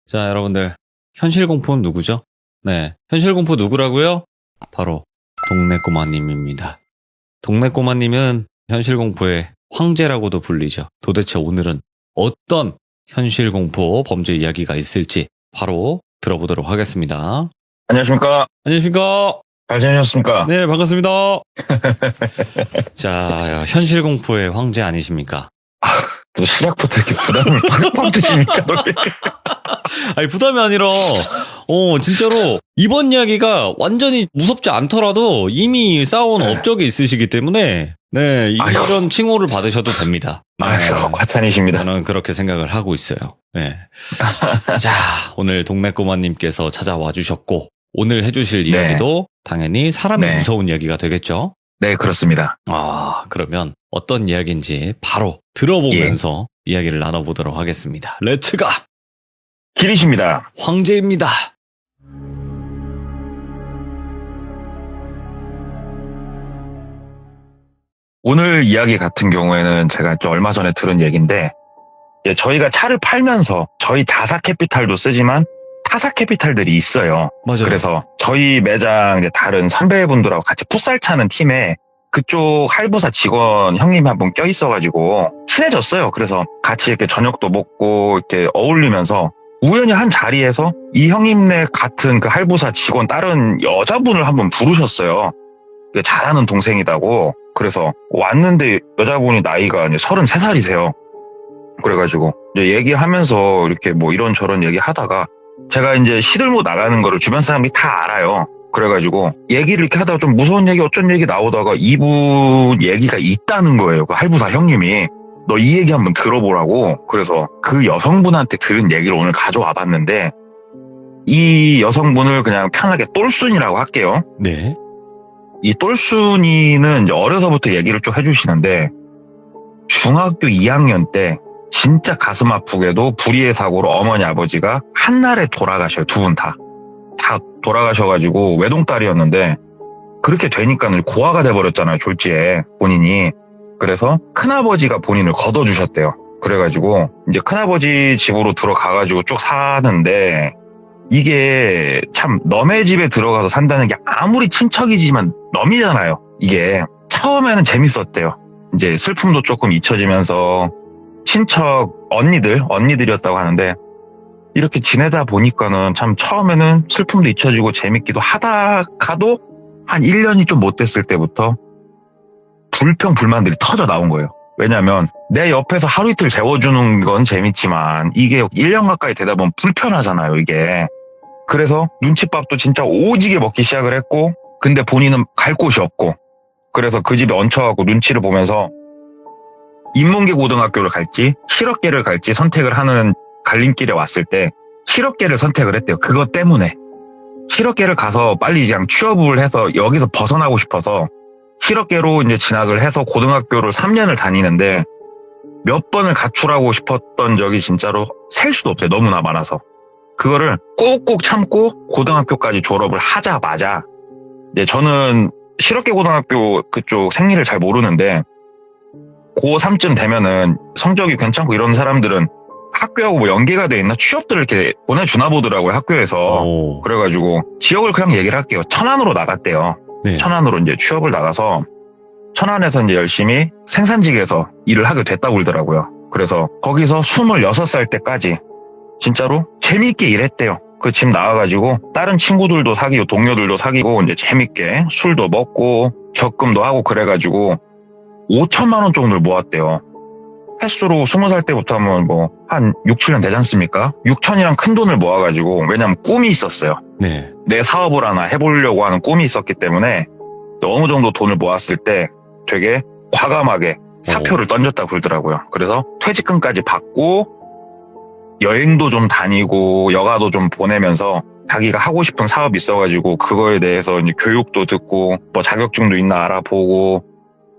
자, 여러분들. 현실 공포는 누구죠? 네. 현실 공포 누구라고요? 바로 동네 꼬마님입니다. 동네 꼬마님은 현실 공포의 황제라고도 불리죠. 도대체 오늘은 어떤 현실 공포 범죄 이야기가 있을지 바로 들어보도록 하겠습니다. 안녕하십니까? 안녕하십니까? 잘 지내셨습니까? 네, 반갑습니다. 자, 현실 공포의 황제 아니십니까? 또 시작부터 이렇게 부담을 팍팍 주십니까? 아니, 부담이 아니라, 진짜로, 이번 이야기가 완전히 무섭지 않더라도 이미 쌓아온 네. 업적이 있으시기 때문에, 네, 이런 아이고. 칭호를 받으셔도 됩니다. 네, 아유, 과찬이십니다. 저는 그렇게 생각을 하고 있어요. 네. 자, 오늘 동네 꼬마님께서 찾아와 주셨고, 오늘 해주실 네. 이야기도 당연히 사람이 네. 무서운 이야기가 되겠죠? 네, 그렇습니다. 그러면 어떤 이야기인지 바로 들어보면서 이야기를 나눠보도록 하겠습니다. 렛츠가! 길이십니다. 황제입니다. 오늘 이야기 같은 경우에는 제가 좀 얼마 전에 들은 얘기인데, 이제 저희가 차를 팔면서 저희 자사 캐피탈도 쓰지만 타사 캐피탈들이 있어요. 맞아요. 그래서 저희 매장 이제 다른 선배분들하고 같이 풋살 차는 팀에 그쪽 할부사 직원 형님이 한 분 껴있어가지고 친해졌어요. 그래서 같이 이렇게 저녁도 먹고 이렇게 어울리면서 우연히 한 자리에서 이 형님네 같은 그 할부사 직원 다른 여자분을 한 분 부르셨어요. 잘하는 동생이다고. 그래서 왔는데 여자분이 나이가 이제 33살이세요. 그래가지고 이제 얘기하면서 이렇게 뭐 이런저런 얘기하다가 제가 이제 시들모 나가는 거를 주변 사람들이 다 알아요. 그래가지고 얘기를 이렇게 하다가 좀 무서운 얘기 어쩐 얘기 나오다가 이분 얘기가 있다는 거예요. 그 할부사 형님이. 너 이 얘기 한번 들어보라고. 그래서 그 여성분한테 들은 얘기를 오늘 가져와 봤는데 이 여성분을 그냥 편하게 똘순이라고 할게요. 네. 이 똘순이는 이제 어려서부터 얘기를 쭉 해주시는데 중학교 2학년 때 진짜 가슴 아프게도 불의의 사고로 어머니 아버지가 한날에 돌아가셔요. 두 분 다 돌아가셔가지고 외동딸이었는데 그렇게 되니까는 고아가 돼버렸잖아요. 졸지에 본인이. 그래서 큰아버지가 본인을 걷어주셨대요. 그래가지고 이제 큰아버지 집으로 들어가가지고 쭉 사는데 이게 참 남의 집에 들어가서 산다는 게 아무리 친척이지만 넘이잖아요. 이게 처음에는 재밌었대요. 이제 슬픔도 조금 잊혀지면서 친척 언니들이었다고 하는데 이렇게 지내다 보니까는 참 처음에는 슬픔도 잊혀지고 재밌기도 하다가도 한 1년이 좀 못 됐을 때부터 불평불만들이 터져 나온 거예요. 왜냐하면 내 옆에서 하루 이틀 재워주는 건 재밌지만 이게 1년 가까이 되다 보면 불편하잖아요, 이게. 그래서 눈칫밥도 진짜 오지게 먹기 시작을 했고 근데 본인은 갈 곳이 없고 그래서 그 집에 얹혀갖고 눈치를 보면서 인문계 고등학교를 갈지 실업계를 갈지 선택을 하는 갈림길에 왔을 때 실업계를 선택을 했대요. 그것 때문에. 실업계를 가서 빨리 그냥 취업을 해서 여기서 벗어나고 싶어서 실업계로 이제 진학을 해서 고등학교를 3년을 다니는데 몇 번을 가출하고 싶었던 적이 진짜로 셀 수도 없어요. 너무나 많아서. 그거를 꾹꾹 참고 고등학교까지 졸업을 하자마자 이제 저는 실업계 고등학교 그쪽 생리를 잘 모르는데 고3쯤 되면은 성적이 괜찮고 이런 사람들은 학교하고 뭐 연계가 돼 있나 취업들을 이렇게 보내주나 보더라고요, 학교에서. 오. 그래가지고 지역을 그냥 얘기를 할게요. 천안으로 나갔대요. 네. 천안으로 이제 취업을 나가서 천안에서 이제 열심히 생산직에서 일을 하게 됐다고 그러더라고요. 그래서 거기서 26살 때까지 진짜로 재미있게 일했대요. 그 집 나와가지고 다른 친구들도 사귀고 동료들도 사귀고 이제 재밌게 술도 먹고 적금도 하고 그래가지고 5천만 원 정도를 모았대요. 횟수로 20살 때부터 하면 뭐 한 6, 7년 되지 않습니까? 6천이랑 큰 돈을 모아가지고 왜냐면 꿈이 있었어요. 네. 내 사업을 하나 해보려고 하는 꿈이 있었기 때문에 어느 정도 돈을 모았을 때 되게 과감하게 사표를 던졌다고 그러더라고요. 그래서 퇴직금까지 받고 여행도 좀 다니고 여가도 좀 보내면서 자기가 하고 싶은 사업이 있어가지고 그거에 대해서 이제 교육도 듣고 뭐 자격증도 있나 알아보고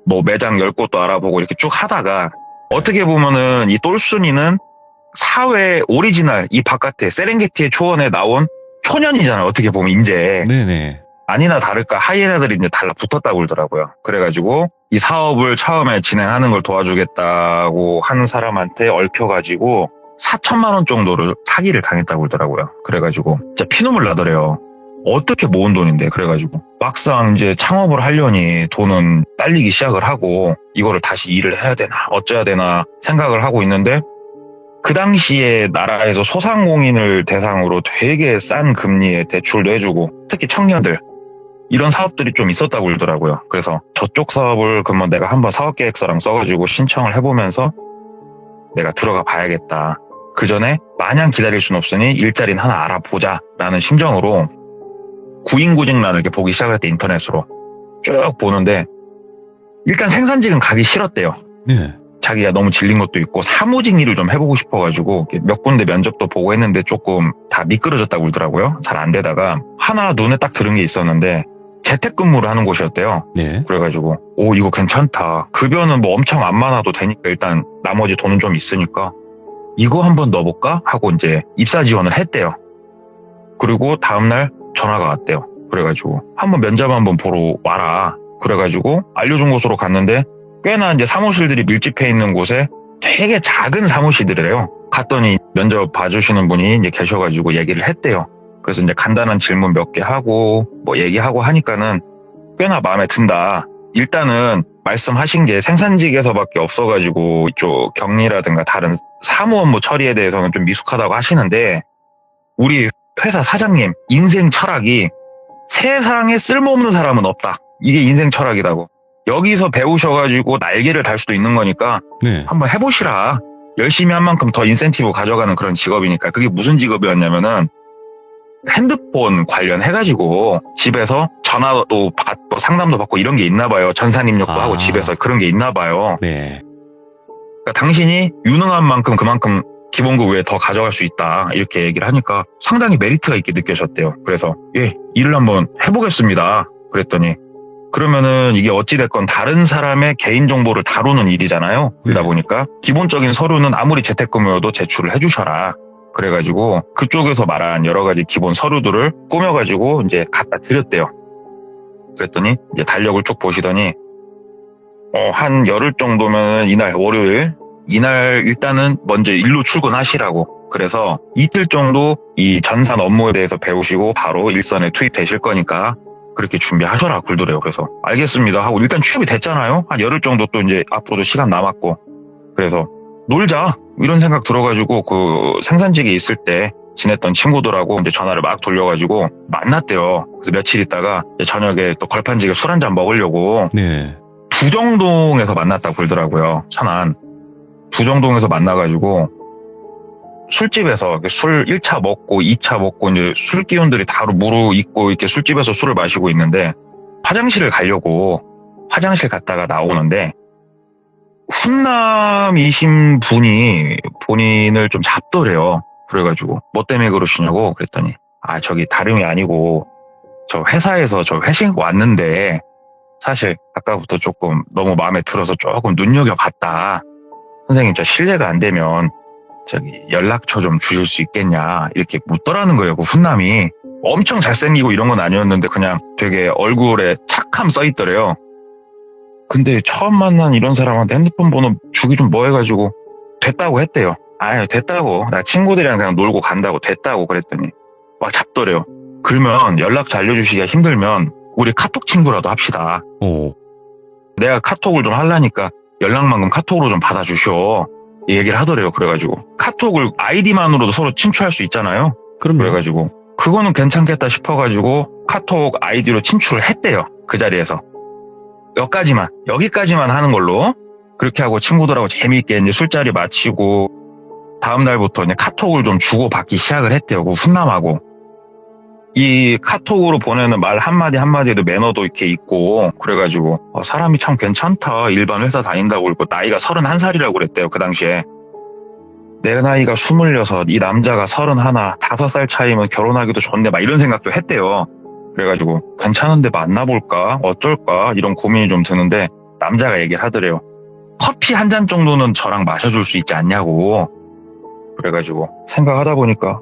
뭐 매장 열 곳도 알아보고 이렇게 쭉 하다가 어떻게 보면은 이 똘순이는 사회 오리지널 이 바깥에 세렝게티의 초원에 나온 초년이잖아요. 어떻게 보면 이제 네네. 아니나 다를까 하이에나들이 이제 달라붙었다고 그러더라고요. 그래가지고 이 사업을 처음에 진행하는 걸 도와주겠다고 하는 사람한테 얽혀가지고 4천만 원 정도를 사기를 당했다고 그러더라고요. 그래가지고 진짜 피눈물 나더래요. 어떻게 모은 돈인데. 그래가지고 막상 이제 창업을 하려니 돈은 딸리기 시작을 하고 이거를 다시 일을 해야 되나 어쩌야 되나 생각을 하고 있는데, 그 당시에 나라에서 소상공인을 대상으로 되게 싼 금리에 대출도 해주고 특히 청년들 이런 사업들이 좀 있었다고 그러더라고요. 그래서 저쪽 사업을 그러면 내가 한번 사업계획서랑 써가지고 신청을 해보면서 내가 들어가 봐야겠다. 그 전에 마냥 기다릴 순 없으니 일자리는 하나 알아보자 라는 심정으로 구인구직란을 이렇게 보기 시작할 때 인터넷으로 쭉 보는데, 일단 생산직은 가기 싫었대요. 네. 자기가 너무 질린 것도 있고 사무직 일을 좀 해보고 싶어가지고 몇 군데 면접도 보고 했는데 조금 다 미끄러졌다고 그러더라고요. 잘 안 되다가 하나 눈에 딱 들은 게 있었는데 재택근무를 하는 곳이었대요. 네. 그래가지고 이거 괜찮다. 급여는 뭐 엄청 안 많아도 되니까 일단 나머지 돈은 좀 있으니까 이거 한번 넣어볼까 하고 이제 입사 지원을 했대요. 그리고 다음날 전화가 왔대요. 그래가지고 한번 면접 한번 보러 와라. 그래가지고 알려준 곳으로 갔는데 꽤나 이제 사무실들이 밀집해 있는 곳에 되게 작은 사무실들이래요. 갔더니 면접 봐주시는 분이 이제 계셔가지고 얘기를 했대요. 그래서 이제 간단한 질문 몇 개 하고 뭐 얘기하고 하니까는 꽤나 마음에 든다. 일단은 말씀하신 게 생산직에서밖에 없어가지고 이쪽 격리라든가 다른 사무 업무 처리에 대해서는 좀 미숙하다고 하시는데, 우리 회사 사장님 인생 철학이 세상에 쓸모없는 사람은 없다. 이게 인생 철학이라고. 여기서 배우셔가지고 날개를 달 수도 있는 거니까 네. 한번 해보시라. 열심히 한 만큼 더 인센티브 가져가는 그런 직업이니까. 그게 무슨 직업이었냐면은 핸드폰 관련해가지고 집에서 전화도 받고 상담도 받고 이런 게 있나 봐요. 전산 입력도 하고 집에서 그런 게 있나 봐요. 네. 그러니까 당신이 유능한 만큼 그만큼 기본급 외에 더 가져갈 수 있다. 이렇게 얘기를 하니까 상당히 메리트가 있게 느껴졌대요. 그래서 일을 한번 해보겠습니다. 그랬더니 그러면은 이게 어찌됐건 다른 사람의 개인정보를 다루는 일이잖아요. 그러다 보니까 기본적인 서류는 아무리 재택근무여도 제출을 해주셔라. 그래가지고 그쪽에서 말한 여러 가지 기본 서류들을 꾸며가지고 이제 갖다 드렸대요. 그랬더니 이제 달력을 쭉 보시더니 한 열흘 정도면 이날 월요일 이날 일단은 먼저 일로 출근하시라고. 그래서 이틀 정도 이 전산 업무에 대해서 배우시고 바로 일선에 투입되실 거니까 그렇게 준비하셔라 굴더래요. 그래서 알겠습니다 하고 일단 취업이 됐잖아요. 한 열흘 정도 또 이제 앞으로도 시간 남았고, 그래서 놀자 이런 생각 들어가지고 그 생산직에 있을 때 지냈던 친구들하고 이제 전화를 막 돌려가지고 만났대요. 그래서 며칠 있다가 저녁에 또 걸판지게 술 한잔 먹으려고 네. 부정동에서 만났다고 그러더라고요. 천안 부정동에서 만나가지고 술집에서 술 1차 먹고 2차 먹고 이제 술 기운들이 다 무르익고 이렇게 술집에서 술을 마시고 있는데 화장실을 가려고 화장실 갔다가 나오는데 훈남이신 분이 본인을 좀 잡더래요. 그래가지고 뭐 때문에 그러시냐고 그랬더니 저기 다름이 아니고 저 회사에서 저 회식 왔는데 사실 아까부터 조금 너무 마음에 들어서 조금 눈여겨봤다. 선생님 저 실례가 안 되면 저기 연락처 좀 주실 수 있겠냐 이렇게 묻더라는 거예요. 그 훈남이 엄청 잘생기고 이런 건 아니었는데 그냥 되게 얼굴에 착함 써있더래요. 근데 처음 만난 이런 사람한테 핸드폰 번호 주기 좀 뭐 해가지고 됐다고 했대요. 됐다고 나 친구들이랑 그냥 놀고 간다고 됐다고 그랬더니 막 잡더래요. 그러면 연락처 알려주시기가 힘들면 우리 카톡 친구라도 합시다. 내가 카톡을 좀 하려니까 연락만큼 카톡으로 좀 받아주셔. 이 얘기를 하더래요. 그래가지고 카톡을 아이디만으로도 서로 친추할 수 있잖아요. 그럼요. 그래가지고 그거는 괜찮겠다 싶어가지고 카톡 아이디로 친추를 했대요. 그 자리에서 여기까지만 하는 걸로 그렇게 하고 친구들하고 재미있게 이제 술자리 마치고 다음 날부터 이제 카톡을 좀 주고받기 시작을 했대요. 그 훈남하고 이 카톡으로 보내는 말 한마디 한마디에도 매너도 이렇게 있고 그래가지고 사람이 참 괜찮다. 일반 회사 다닌다고 그러고 나이가 31살이라고 그랬대요. 그 당시에 내 나이가 26, 이 남자가 31, 5살 차이면 결혼하기도 좋네 막 이런 생각도 했대요. 그래가지고 괜찮은데 만나볼까 어쩔까 이런 고민이 좀 드는데 남자가 얘기를 하더래요. 커피 한 잔 정도는 저랑 마셔줄 수 있지 않냐고. 그래가지고 생각하다 보니까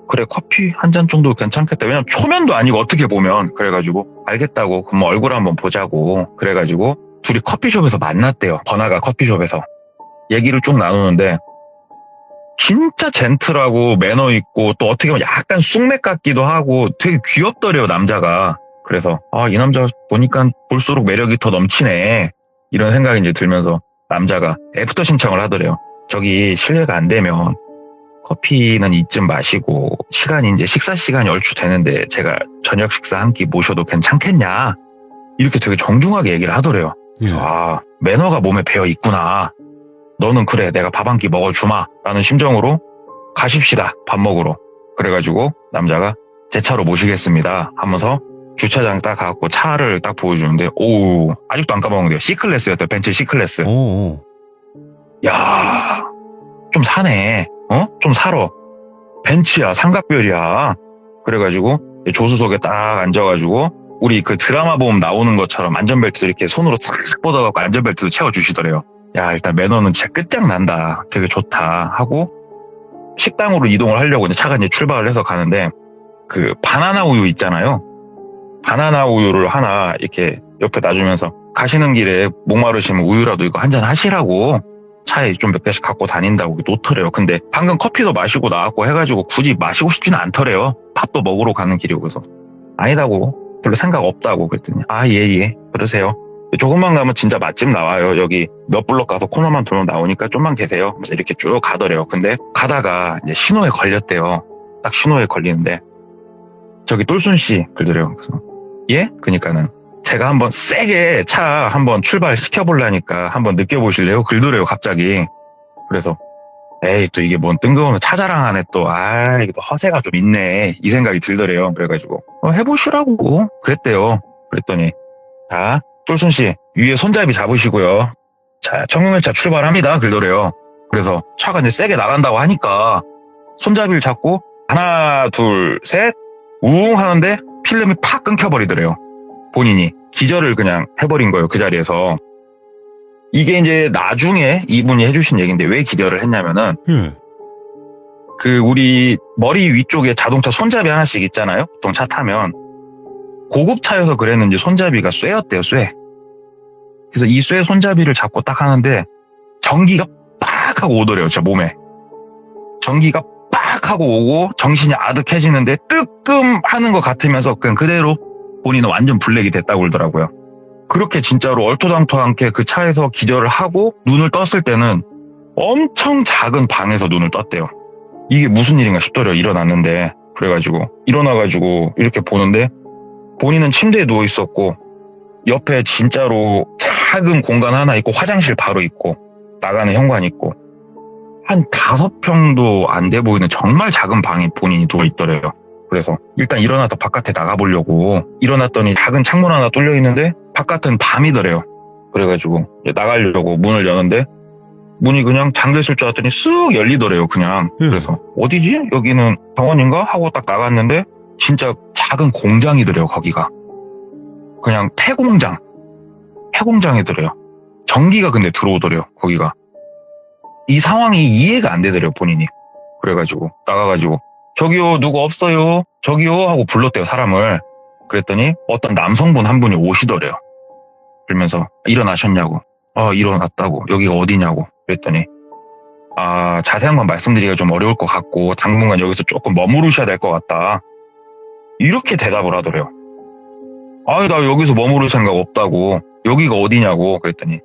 그래 커피 한 잔 정도 괜찮겠다. 왜냐면 초면도 아니고 어떻게 보면. 그래가지고 알겠다고 그럼 얼굴 한번 보자고. 그래가지고 둘이 커피숍에서 만났대요. 번화가 커피숍에서 얘기를 쭉 나누는데 진짜 젠틀하고 매너 있고 또 어떻게 보면 약간 쑥맥 같기도 하고 되게 귀엽더래요, 남자가. 그래서 이 남자 보니까 볼수록 매력이 더 넘치네. 이런 생각이 이제 들면서 남자가 애프터 신청을 하더래요. 저기 실례가 안 되면 커피는 이쯤 마시고 시간이 이제 식사 시간이 얼추 되는데 제가 저녁 식사 한 끼 모셔도 괜찮겠냐? 이렇게 되게 정중하게 얘기를 하더래요. 그래서 매너가 몸에 배어 있구나. 너는 그래, 내가 밥 한 끼 먹어주마 라는 심정으로 가십시다, 밥 먹으러. 그래가지고 남자가 제 차로 모시겠습니다 하면서 주차장 딱 가갖고 차를 딱 보여주는데 오, 아직도 안 까먹는데요. C클래스였대요. 벤츠 C클래스. 오. 야, 좀 사네. 좀 살아. 벤츠야, 삼각별이야. 그래가지고 조수석에 딱 앉아가지고 우리 그 드라마 보면 나오는 것처럼 안전벨트도 이렇게 손으로 싹 뻗어갖고 안전벨트도 채워주시더래요. 야, 일단 매너는 진짜 끝장난다. 되게 좋다. 하고 식당으로 이동을 하려고 이제 차가 이제 출발을 해서 가는데 그 바나나 우유 있잖아요. 바나나 우유를 하나 이렇게 옆에 놔주면서 가시는 길에 목마르시면 우유라도 이거 한잔 하시라고 차에 좀 몇 개씩 갖고 다닌다고 놓더래요. 근데 방금 커피도 마시고 나왔고 해가지고 굳이 마시고 싶지는 않더래요. 밥도 먹으러 가는 길이고. 그래서 아니다고, 별로 생각 없다고 그랬더니 예, 그러세요. 조금만 가면 진짜 맛집 나와요. 여기 몇 블럭 가서 코너만 돌면 나오니까 좀만 계세요. 그래서 이렇게 쭉 가더래요. 근데 가다가 이제 신호에 걸렸대요. 딱 신호에 걸리는데 저기 똘순 씨 그러더래요. 그래서 예? 그러니까는 제가 한번 세게 차 한번 출발시켜보려니까 한번 느껴보실래요? 그러더래요, 갑자기. 그래서 에이, 또 이게 뭔 뜬금없는 차 자랑하네 또. 이게 또 허세가 좀 있네. 이 생각이 들더래요. 그래가지고 해보시라고 그랬대요. 그랬더니 자, 똘순 씨 위에 손잡이 잡으시고요. 자, 청룡열차 출발합니다. 그러더래요. 그래서 차가 이제 세게 나간다고 하니까 손잡이를 잡고 하나, 둘, 셋 우웅 하는데 필름이 팍 끊겨버리더래요. 본인이 기절을 그냥 해버린 거예요, 그 자리에서. 이게 이제 나중에 이분이 해주신 얘기인데 왜 기절을 했냐면은 그 우리 머리 위쪽에 자동차 손잡이 하나씩 있잖아요. 보통 차 타면 고급차여서 그랬는지 손잡이가 쇠였대요, 쇠. 그래서 이 쇠 손잡이를 잡고 딱 하는데 전기가 빡 하고 오더래요, 제 몸에. 전기가 빡 하고 오고 정신이 아득해지는데 뜨끔 하는 것 같으면서 그냥 그대로 본인은 완전 블랙이 됐다고 그러더라고요. 그렇게 진짜로 얼토당토않게 그 차에서 기절을 하고 눈을 떴을 때는 엄청 작은 방에서 눈을 떴대요. 이게 무슨 일인가 싶더래요. 일어났는데. 그래가지고 일어나가지고 이렇게 보는데 본인은 침대에 누워 있었고 옆에 진짜로 작은 공간 하나 있고 화장실 바로 있고 나가는 현관 있고 한 5평도 안 돼 보이는 정말 작은 방에 본인이 누워 있더래요. 그래서 일단 일어나서 바깥에 나가보려고 일어났더니 작은 창문 하나 뚫려 있는데 바깥은 밤이더래요. 그래가지고 나가려고 문을 여는데 문이 그냥 잠겨있을 줄 알았더니 쓱 열리더래요, 그냥. 그래서 어디지? 여기는 병원인가? 하고 딱 나갔는데 진짜 작은 공장이더래요, 거기가. 그냥 폐공장이더래요. 전기가 근데 들어오더래요, 거기가. 이 상황이 이해가 안 되더래요, 본인이. 그래가지고 나가가지고 저기요, 누구 없어요? 저기요 하고 불렀대요, 사람을. 그랬더니 어떤 남성분 한 분이 오시더래요. 그러면서 일어나셨냐고. 일어났다고. 여기가 어디냐고. 그랬더니 자세한 건 말씀드리기가 좀 어려울 것 같고 당분간 여기서 조금 머무르셔야 될 것 같다. 이렇게 대답을 하더래요. 나 여기서 머무를 생각 없다고. 여기가 어디냐고. 그랬더니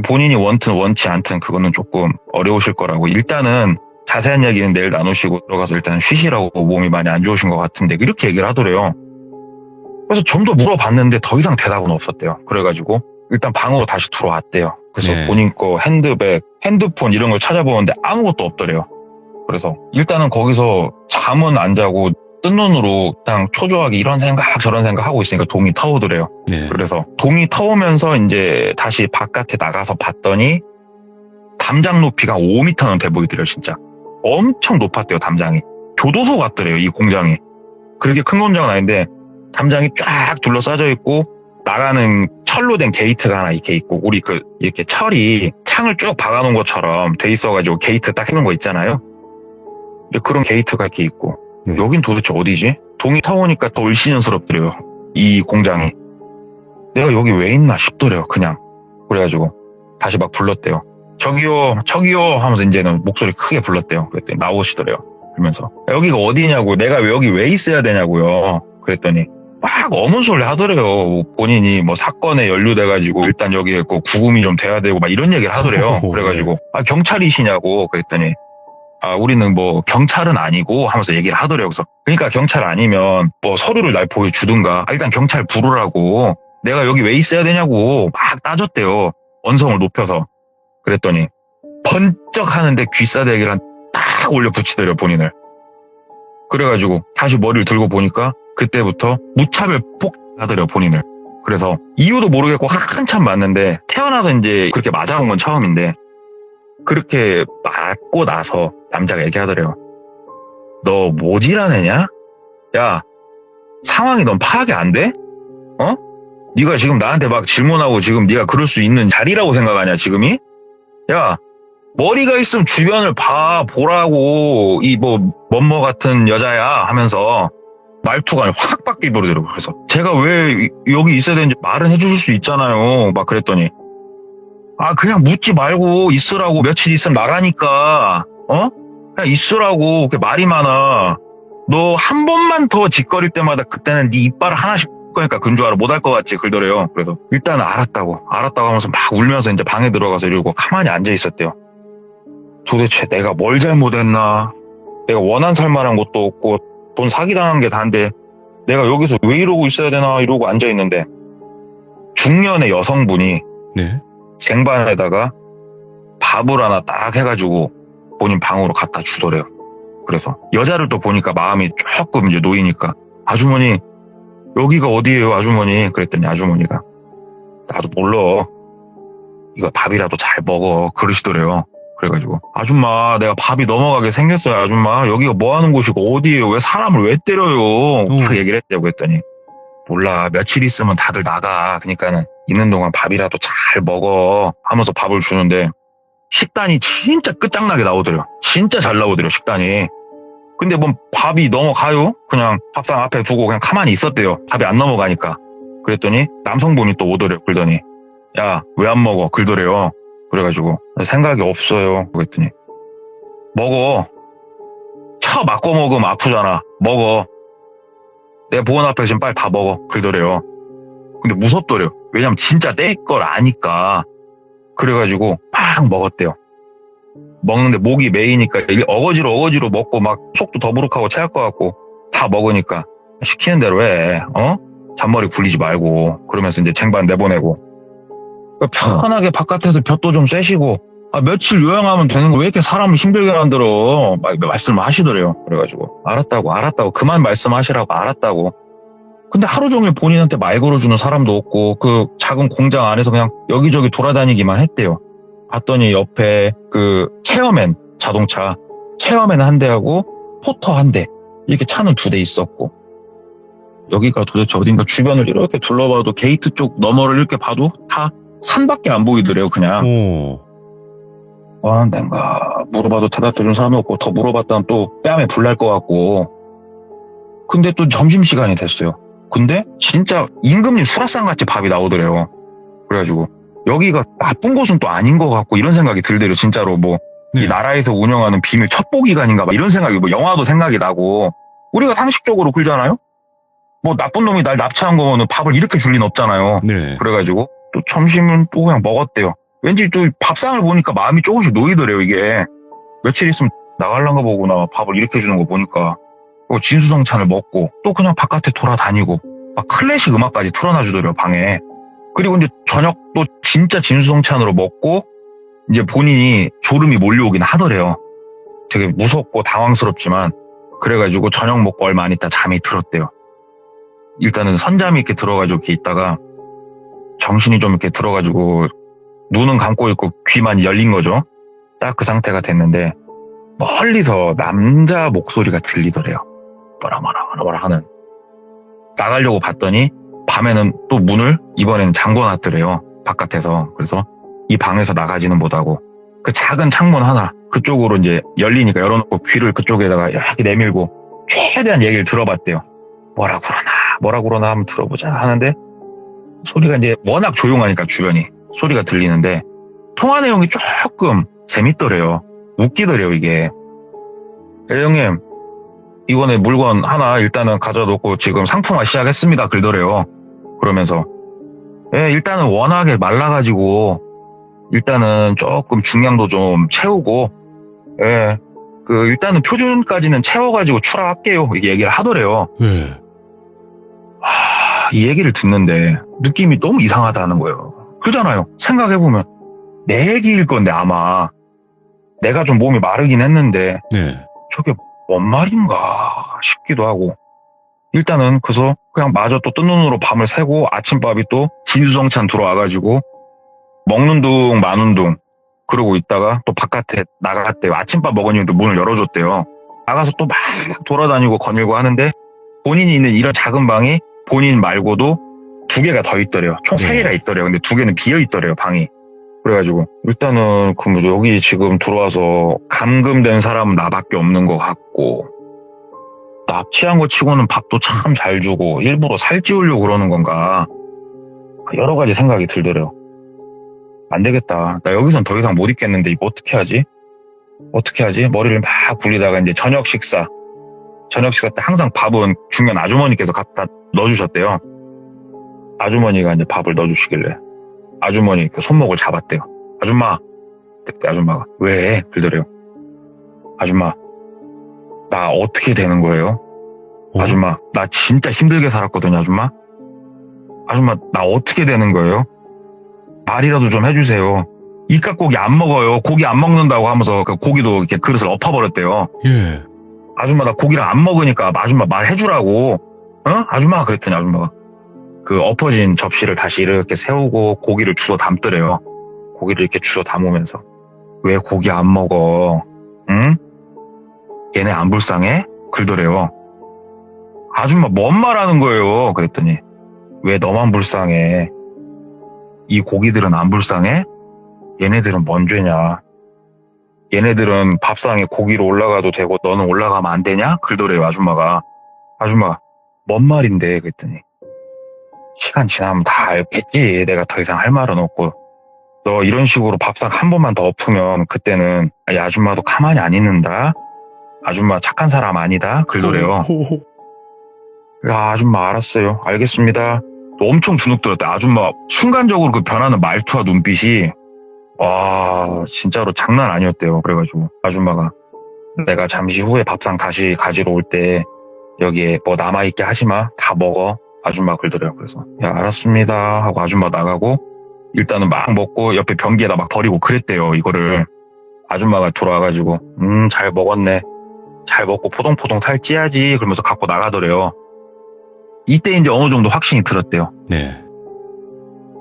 본인이 원치 않든 그거는 조금 어려우실 거라고. 일단은 자세한 이야기는 내일 나누시고 들어가서 일단 쉬시라고, 몸이 많이 안 좋으신 것 같은데 이렇게 얘기를 하더래요. 그래서 좀 더 물어봤는데 더 이상 대답은 없었대요. 그래가지고 일단 방으로 다시 들어왔대요. 그래서 본인 거 핸드백, 핸드폰 이런 걸 찾아보는데 아무것도 없더래요. 그래서 일단은 거기서 잠은 안 자고 뜬 눈으로 그냥 초조하게 이런 생각 저런 생각 하고 있으니까 동이 터오더래요. 그래서 동이 터오면서 이제 다시 바깥에 나가서 봤더니 담장 높이가 5m는 돼 보이더래요, 진짜. 엄청 높았대요, 담장이. 교도소 같더래요, 이 공장이. 그렇게 큰 공장은 아닌데 담장이 쫙 둘러싸져 있고 나가는 철로 된 게이트가 하나 이렇게 있고 우리 이렇게 철이 창을 쭉 박아놓은 것처럼 돼 있어가지고 게이트 딱 해놓은 거 있잖아요. 그런 게이트가 이렇게 있고 여긴 도대체 어디지? 동이 타오니까 더 을씨년스럽더래요, 이 공장이. 내가 여기 왜 있나 싶더래요, 그냥. 그래가지고 다시 막 불렀대요. 저기요 하면서 이제는 목소리 크게 불렀대요. 그랬더니 나오시더래요. 그러면서 여기가 어디냐고, 내가 여기 왜 있어야 되냐고요. 그랬더니 막 어문소리 하더래요. 본인이 뭐 사건에 연루돼가지고 일단 여기에 그 구금이 좀 돼야 되고 막 이런 얘기를 하더래요. 그래가지고 경찰이시냐고 그랬더니 우리는 뭐 경찰은 아니고 하면서 얘기를 하더래요. 그래서 그러니까 경찰 아니면 뭐 서류를 날 보여주든가 일단 경찰 부르라고, 내가 여기 왜 있어야 되냐고 막 따졌대요. 언성을 높여서. 그랬더니 번쩍 하는데 귀싸대기를 딱 올려 붙이더래요, 본인을. 그래가지고 다시 머리를 들고 보니까 그때부터 무차별 폭하더래요, 본인을. 그래서 이유도 모르겠고 한참 맞는데, 태어나서 이제 그렇게 맞아본 건 처음인데, 그렇게 맞고 나서 남자가 얘기하더래요. 너 모질하느냐? 야, 상황이 넌 파악이 안 돼? 네가 지금 나한테 막 질문하고 지금 네가 그럴 수 있는 자리라고 생각하냐, 지금이? 야, 머리가 있으면 주변을 보라고, 이 멋머 같은 여자야 하면서 말투가 확 바뀌 버리더라고요. 그래서 제가 왜 여기 있어야 되는지 말은 해주실 수 있잖아요. 막 그랬더니 그냥 묻지 말고 있으라고, 며칠 있으면 나가니까 그냥 있으라고, 그게 말이 많아. 너 한 번만 더 짓거릴 때마다 그때는 네 이빨을 하나씩 거니까 근조하러 못할 것 같지, 그러더래요. 그래서 일단은 알았다고 하면서 막 울면서 이제 방에 들어가서 이러고 가만히 앉아 있었대요. 도대체 내가 뭘 잘못했나? 내가 원한 살만한 것도 없고 돈 사기당한 게 다인데 내가 여기서 왜 이러고 있어야 되나 이러고 앉아 있는데, 중년의 여성분이 네. 쟁반에다가 밥을 하나 딱 해가지고 본인 방으로 갖다 주더래요. 그래서 여자를 또 보니까 마음이 조금 이제 놓이니까, 아주머니 여기가 어디예요, 아주머니? 그랬더니 아주머니가 나도 몰라, 이거 밥이라도 잘 먹어, 그러시더래요. 그래가지고 아줌마, 내가 밥이 넘어가게 생겼어요, 아줌마. 여기가 뭐 하는 곳이고 어디예요? 왜 사람을 왜 때려요? 딱 얘기를 했대요. 그랬더니 몰라, 며칠 있으면 다들 나가, 그러니까는 있는 동안 밥이라도 잘 먹어 하면서 밥을 주는데, 식단이 진짜 끝장나게 나오더래요. 진짜 잘 나오더래요, 식단이. 근데 뭐 밥이 넘어가요? 그냥 밥상 앞에 두고 그냥 가만히 있었대요. 밥이 안 넘어가니까. 그랬더니 남성분이 또 오더래요. 그러더니 야, 왜 안 먹어? 그러더래요. 그래가지고 생각이 없어요. 그랬더니 먹어. 맞고 먹으면 아프잖아. 먹어. 내 보원 앞에서 지금 빨리 다 먹어. 그러더래요. 근데 무섭더래요. 왜냐면 진짜 내 걸 아니까. 그래가지고 막 먹었대요. 먹는데 목이 메이니까 어거지로 먹고 막 속도 더부룩하고 체할 것 같고 다 먹으니까 시키는 대로 해. 잔머리 굴리지 말고. 그러면서 이제 쟁반 내보내고, 편하게 바깥에서 볕도 좀 쐬시고, 며칠 요양하면 되는 거 왜 이렇게 사람을 힘들게 만들어, 막 말씀을 하시더래요. 그래가지고 알았다고 그만 말씀하시라고, 알았다고. 근데 하루 종일 본인한테 말 걸어주는 사람도 없고 그 작은 공장 안에서 그냥 여기저기 돌아다니기만 했대요. 봤더니 옆에 그 체어맨 자동차, 체어맨 한 대하고 포터 한 대, 이렇게 차는 2대 있었고, 여기가 도대체 어딘가 주변을 이렇게 둘러봐도 게이트 쪽 너머를 이렇게 봐도 다 산밖에 안 보이더래요, 그냥. 내가 물어봐도 대답해준 사람이 없고, 더 물어봤다면 또 뺨에 불 날 것 같고. 근데 또 점심시간이 됐어요. 근데 진짜 임금님 수라상같이 밥이 나오더래요. 그래가지고 여기가 나쁜 곳은 또 아닌 것 같고 이런 생각이 들더래요. 진짜로 이 나라에서 운영하는 비밀 첩보기관인가 봐 이런 생각이, 영화도 생각이 나고. 우리가 상식적으로 그러잖아요. 나쁜 놈이 날 납치한 거면 밥을 이렇게 줄 리는 없잖아요. 네. 그래가지고 또 점심은 또 그냥 먹었대요. 왠지 또 밥상을 보니까 마음이 조금씩 놓이더래요. 이게 며칠 있으면 나갈란가 보구나, 밥을 이렇게 주는 거 보니까. 진수성찬을 먹고 또 그냥 바깥에 돌아다니고 막 클래식 음악까지 틀어놔주더래요, 방에. 그리고 이제 저녁도 진짜 진수성찬으로 먹고 이제 본인이 졸음이 몰려오긴 하더래요. 되게 무섭고 당황스럽지만. 그래가지고 저녁 먹고 얼마 안 있다 잠이 들었대요. 일단은 선잠이 이렇게 들어가지고 이렇게 있다가 정신이 좀 이렇게 들어가지고 눈은 감고 있고 귀만 열린 거죠. 딱 그 상태가 됐는데 멀리서 남자 목소리가 들리더래요. 뭐라 하는. 나가려고 봤더니 밤에는 또 문을 이번에는 잠궈놨더래요, 바깥에서. 그래서 이 방에서 나가지는 못하고 그 작은 창문 하나 그쪽으로 이제 열리니까 열어놓고 귀를 그쪽에다가 이렇게 내밀고 최대한 얘기를 들어봤대요. 뭐라 그러나 한번 들어보자 하는데, 소리가 이제 워낙 조용하니까 주변이 소리가 들리는데 통화 내용이 조금 재밌더래요. 웃기더래요, 이게. 예, 형님, 이번에 물건 하나 일단은 가져놓고 지금 상품화 시작했습니다. 그러더래요. 그러면서. 예, 일단은 워낙에 말라가지고, 일단은 조금 중량도 좀 채우고, 예, 일단은 표준까지는 채워가지고 출하할게요. 이렇게 얘기를 하더래요. 예. 이 얘기를 듣는데 느낌이 너무 이상하다는 거예요. 그잖아요. 생각해보면 내 얘기일 건데 아마 내가 좀 몸이 마르긴 했는데 네. 저게 뭔 말인가 싶기도 하고 일단은 그래서 그냥 마저 또 뜬 눈으로 밤을 새고 아침밥이 또 진수성찬 들어와가지고 먹는 둥 마는 둥 그러고 있다가 또 바깥에 나갔대요. 아침밥 먹으니까 문을 열어줬대요. 나가서 또 막 돌아다니고 거닐고 하는데 본인이 있는 이런 작은 방이 본인 말고도 2개가 더 있더래요. 총 3개가 있더래요. 근데 2개는 비어 있더래요, 방이. 그래가지고 일단은 그럼 여기 지금 들어와서 감금된 사람은 나밖에 없는 것 같고 납치한 거 치고는 밥도 참 잘 주고 일부러 살찌우려고 그러는 건가 여러 가지 생각이 들더래요. 안 되겠다. 나 여기선 더 이상 못 있겠는데 이거 어떻게 하지? 어떻게 하지? 머리를 막 굴리다가 이제 저녁 식사 때 항상 밥은 중년 아주머니께서 갖다 넣어주셨대요. 아주머니가 이제 밥을 넣어주시길래 아주머니 그 손목을 잡았대요. 아줌마. 그때 아줌마가 왜? 그러더래요. 아줌마 나 어떻게 되는 거예요? 아줌마 나 진짜 힘들게 살았거든요. 아줌마 나 어떻게 되는 거예요? 말이라도 좀 해주세요. 이깟고기 안 먹어요. 고기 안 먹는다고 하면서 그 고기도 이렇게 그릇을 엎어버렸대요. 예. 아줌마 나 고기를 안 먹으니까 아줌마 말해주라고. 어? 아줌마 그랬더니 아줌마가 그 엎어진 접시를 다시 이렇게 세우고 고기를 주워 담더래요. 고기를 이렇게 주워 담으면서 왜 고기 안 먹어? 응? 얘네 안 불쌍해? 그러더래요. 아줌마 뭔 말하는 거예요? 그랬더니 왜 너만 불쌍해? 이 고기들은 안 불쌍해? 얘네들은 뭔 죄냐? 얘네들은 밥상에 고기로 올라가도 되고 너는 올라가면 안 되냐? 그러더래요. 아줌마가. 아줌마 뭔 말인데? 그랬더니 시간 지나면 다 알겠지. 내가 더 이상 할 말은 없고 너 이런 식으로 밥상 한 번만 더 엎으면 그때는 이 아줌마도 가만히 안 있는다. 아줌마 착한 사람 아니다. 그러더래요. 야, 아줌마 알았어요. 알겠습니다. 또 엄청 주눅 들었대. 아줌마 순간적으로 그 변하는 말투와 눈빛이 와 진짜로 장난 아니었대요. 그래가지고 아줌마가 내가 잠시 후에 밥상 다시 가지러 올 때 여기에 뭐 남아있게 하지마. 다 먹어. 아줌마 그러더래요. 그래서 야 알았습니다 하고 아줌마 나가고 일단은 막 먹고 옆에 변기에다 막 버리고 그랬대요. 이거를 아줌마가 돌아와가지고 잘 먹었네. 잘 먹고 포동포동 살 찌야지 그러면서 갖고 나가더래요. 이때 이제 어느 정도 확신이 들었대요. 네.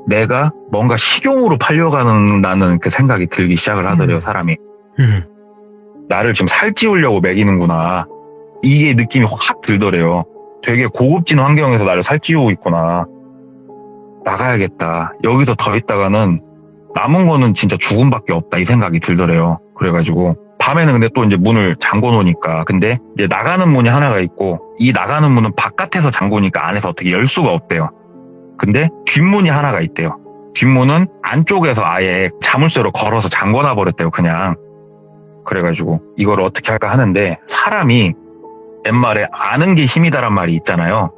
내가 뭔가 식용으로 팔려가는 그 생각이 들기 시작을 하더래요. 사람이. 나를 지금 살찌우려고 먹이는구나. 이게 느낌이 확 들더래요. 되게 고급진 환경에서 나를 살찌우고 있구나. 나가야겠다. 여기서 더 있다가는 남은 거는 진짜 죽음밖에 없다. 이 생각이 들더래요. 그래가지고 밤에는 근데 또 이제 문을 잠궈 놓으니까 근데 이제 나가는 문이 하나가 있고 이 나가는 문은 바깥에서 잠그니까 안에서 어떻게 열 수가 없대요. 근데 뒷문이 하나가 있대요. 뒷문은 안쪽에서 아예 자물쇠로 걸어서 잠궈놔 버렸대요. 그냥. 그래가지고 이걸 어떻게 할까 하는데 사람이 옛말에 아는 게 힘이다란 말이 있잖아요.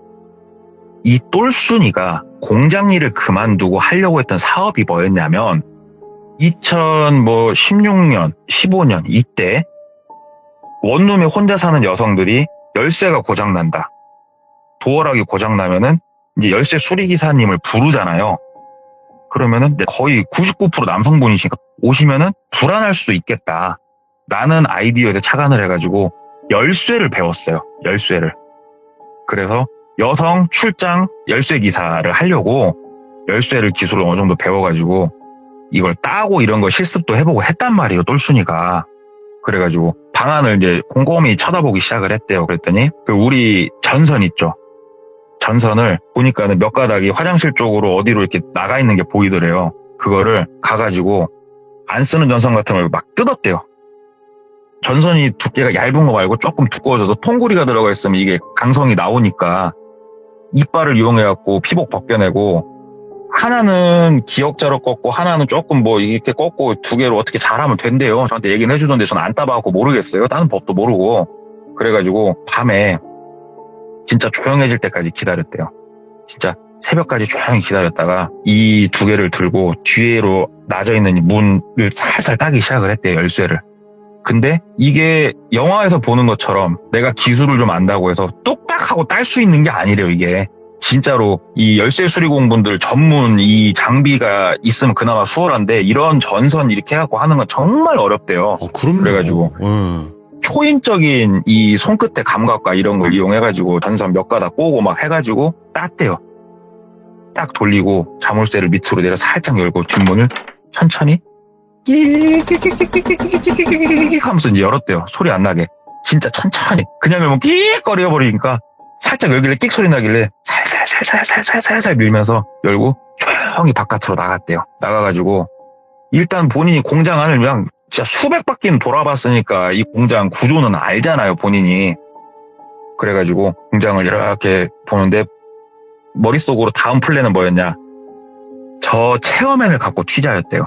이 똘순이가 공장 일을 그만두고 하려고 했던 사업이 뭐였냐면 2016년, 15년 이때 원룸에 혼자 사는 여성들이 열쇠가 고장난다. 도어락이 고장나면은 이제 열쇠 수리기사님을 부르잖아요. 그러면은 거의 99% 남성분이시니까 오시면은 불안할 수도 있겠다. 라는 아이디어에서 착안을 해가지고 열쇠를 배웠어요. 열쇠를. 그래서 여성 출장 열쇠 기사를 하려고 열쇠를 기술을 어느 정도 배워가지고 이걸 따고 이런 거 실습도 해보고 했단 말이에요. 똘순이가. 그래가지고 방안을 이제 곰곰이 쳐다보기 시작을 했대요. 그랬더니 그 우리 전선 있죠. 전선을 보니까는 몇 가닥이 화장실 쪽으로 어디로 이렇게 나가 있는 게 보이더래요. 그거를 가가지고 안 쓰는 전선 같은 걸 막 뜯었대요. 전선이 두께가 얇은 거 말고 조금 두꺼워져서 통구리가 들어가 있으면 이게 강성이 나오니까 이빨을 이용해갖고 피복 벗겨내고 하나는 기역자로 꺾고 하나는 조금 뭐 이렇게 꺾고 두 개로 어떻게 잘하면 된대요. 저한테 얘기는 해주던데 저는 안 따봐갖고 모르겠어요. 다른 법도 모르고. 그래가지고 밤에 진짜 조용해질 때까지 기다렸대요. 진짜 새벽까지 조용히 기다렸다가 이 두 개를 들고 뒤로 나져있는 이 문을 살살 따기 시작을 했대요. 열쇠를. 근데 이게 영화에서 보는 것처럼 내가 기술을 좀 안다고 해서 뚝딱 하고 딸 수 있는 게 아니래요. 이게 진짜로 이 열쇠 수리공분들 전문 이 장비가 있으면 그나마 수월한데 이런 전선 이렇게 해갖고 하는 건 정말 어렵대요. 그럼요. 그래가지고 초인적인 이 손끝의 감각과 이런 걸 이용해가지고 전선 몇 가닥 꼬고 막 해가지고 땄대요. 딱 돌리고 자물쇠를 밑으로 내려 살짝 열고 뒷문을 천천히 끼익 하면서 이제 열었대요. 소리 안 나게. 진짜 천천히. 그냥 열면 끼익 거려버리니까 살짝 열길래 끽 소리 나길래 살살 밀면서 열고 조용히 바깥으로 나갔대요. 나가가지고 일단 본인이 공장 안을 그냥 진짜 수백 바퀴는 돌아봤으니까 이 공장 구조는 알잖아요, 본인이. 그래가지고 공장을 이렇게 보는데 머릿속으로 다음 플랜은 뭐였냐. 저 체어맨을 갖고 튀자였대요.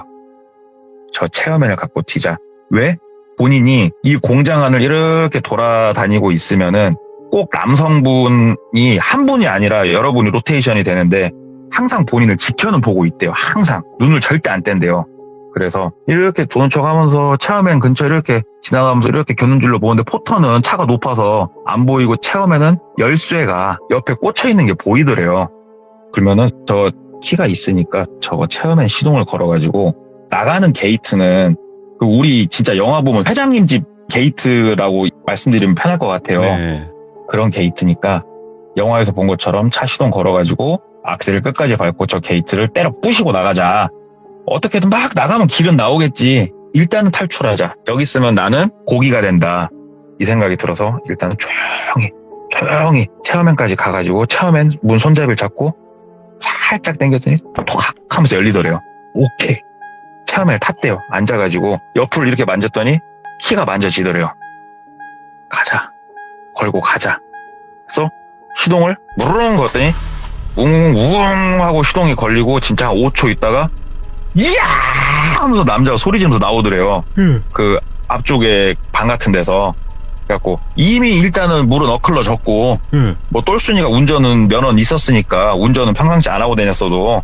저 체어맨을 갖고 튀자. 왜? 본인이 이 공장 안을 이렇게 돌아다니고 있으면은 꼭 남성분이 한 분이 아니라 여러분이 로테이션이 되는데 항상 본인을 지켜는 보고 있대요. 항상. 눈을 절대 안 뗀대요. 그래서 이렇게 도는 척 하면서 체어맨 근처 이렇게 지나가면서 이렇게 겨눈질로 보는데 포터는 차가 높아서 안 보이고 체어맨은 열쇠가 옆에 꽂혀 있는 게 보이더래요. 그러면은 저 키가 있으니까 저거 체어맨 시동을 걸어가지고 나가는 게이트는 그 우리 진짜 영화 보면 회장님 집 게이트라고 말씀드리면 편할 것 같아요. 네. 그런 게이트니까 영화에서 본 것처럼 차 시동 걸어가지고 악셀을 끝까지 밟고 저 게이트를 때려 부시고 나가자. 어떻게든 막 나가면 길은 나오겠지. 일단은 탈출하자. 여기 있으면 나는 고기가 된다. 이 생각이 들어서 일단은 조용히 체어맨까지 가가지고 체어맨 문 손잡이를 잡고 살짝 당겼더니 톡 하면서 열리더래요. 오케이. 체어맨을 탔대요. 앉아가지고 옆으로 이렇게 만졌더니 키가 만져지더래요. 가자. 걸고 가자. 그래서 시동을 무르릉 걸었더니 웅웅 하고 시동이 걸리고 진짜 한 5초 있다가 이야 하면서 남자가 소리 지르면서 나오더래요. 그 앞쪽에 방 같은 데서. 그래갖고 이미 일단은 물은 어클러졌고 뭐 똘순이가 운전은 면허는 있었으니까 운전은 평상시 안 하고 다녔어도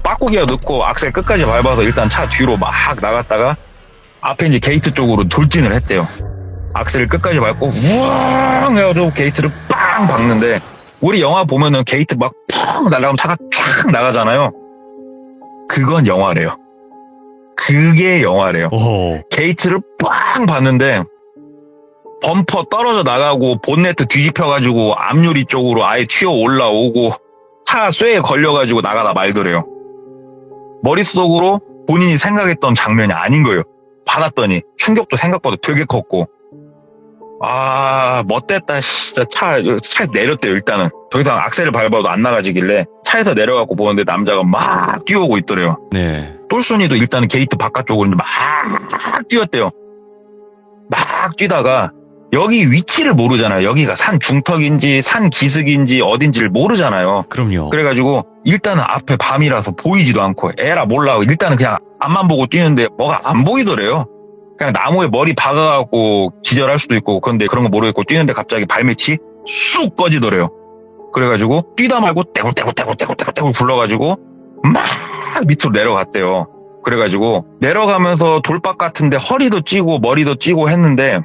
빠꾸기가 늦고 악셀 끝까지 밟아서 일단 차 뒤로 막 나갔다가 앞에 이제 게이트 쪽으로 돌진을 했대요. 악셀을 끝까지 밟고 우왕 해가지고 게이트를 빵 박는데 우리 영화 보면은 게이트 막 펑 날아가면 차가 쫙 나가잖아요. 그건 영화래요. 그게 영화래요. 게이트를 빵 봤는데 범퍼 떨어져 나가고 본네트 뒤집혀가지고 앞유리 쪽으로 아예 튀어 올라오고 차 쇠에 걸려가지고 나가다 말더래요. 머릿속으로 본인이 생각했던 장면이 아닌 거예요. 받았더니 충격도 생각보다 되게 컸고 멋됐다. 진짜 차에 내렸대요. 일단은 더 이상 악셀을 밟아도 안 나가지길래 차에서 내려갖고 보는데 남자가 막 뛰어오고 있더래요. 네. 똘순이도 일단은 게이트 바깥쪽으로 막 뛰었대요. 막 뛰다가 여기 위치를 모르잖아요. 여기가 산 중턱인지 산 기슭인지 어딘지를 모르잖아요. 그럼요. 그래가지고 일단은 앞에 밤이라서 보이지도 않고 에라 몰라 일단은 그냥 앞만 보고 뛰는데 뭐가 안 보이더래요. 그냥 나무에 머리 박아갖고 기절할 수도 있고 그런데 그런 거 모르겠고 뛰는데 갑자기 발밑이 쑥 꺼지더래요. 그래가지고 뛰다 말고 떼굴떼굴 굴러가지고 막 밑으로 내려갔대요. 그래가지고 내려가면서 돌박 같은데 허리도 찌고 머리도 찌고 했는데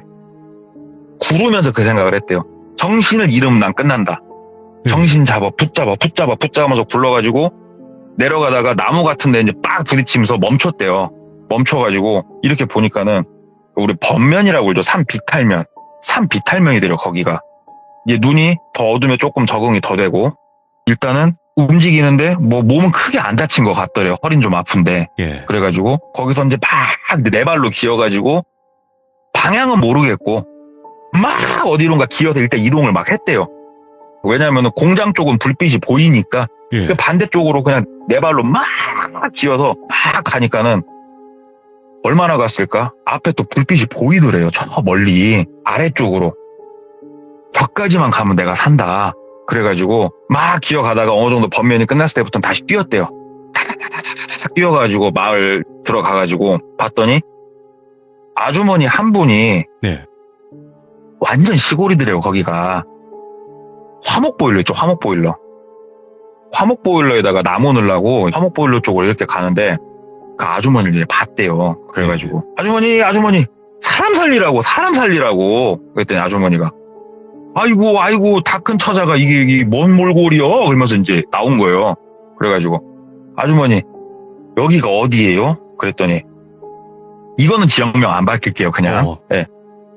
구르면서 그 생각을 했대요. 정신을 잃으면 난 끝난다. 정신 붙잡아면서 굴러가지고 내려가다가 나무 같은 데 이제 빡 부딪히면서 멈췄대요. 멈춰가지고 이렇게 보니까는 우리 번면이라고 그러죠. 산 비탈면이 돼요. 거기가 이제 눈이 더 어두면 조금 적응이 더 되고 일단은 움직이는데 뭐 몸은 크게 안 다친 것 같더래요. 허리는 좀 아픈데. 예. 그래가지고 거기서 이제 막 네 발로 기어가지고 방향은 모르겠고 막 어디론가 기어서 일단 이동을 막 했대요. 왜냐하면 공장 쪽은 불빛이 보이니까 예. 그 반대쪽으로 그냥 네 발로 막 기어서 막 가니까는 얼마나 갔을까? 앞에 또 불빛이 보이더래요. 저 멀리 아래쪽으로. 벽까지만 가면 내가 산다. 그래가지고 막 기어가다가 어느 정도 번면이 끝났을 때부터는 다시 뛰었대요. 뛰어가지고 마을 들어가가지고 봤더니 아주머니 한 분이 네. 완전 시골이더래요, 거기가. 화목보일러 있죠, 화목보일러. 화목보일러에다가 나무 넣으려고 화목보일러 쪽으로 이렇게 가는데 그 아주머니를 이제 봤대요. 그래가지고 아주머니 사람 살리라고 그랬더니 아주머니가 아이고 다 큰 처자가 이게 뭔 몰골이여 그러면서 이제 나온 거예요. 그래가지고 아주머니 여기가 어디예요? 그랬더니 이거는 지역명 안 밝힐게요, 그냥. 네.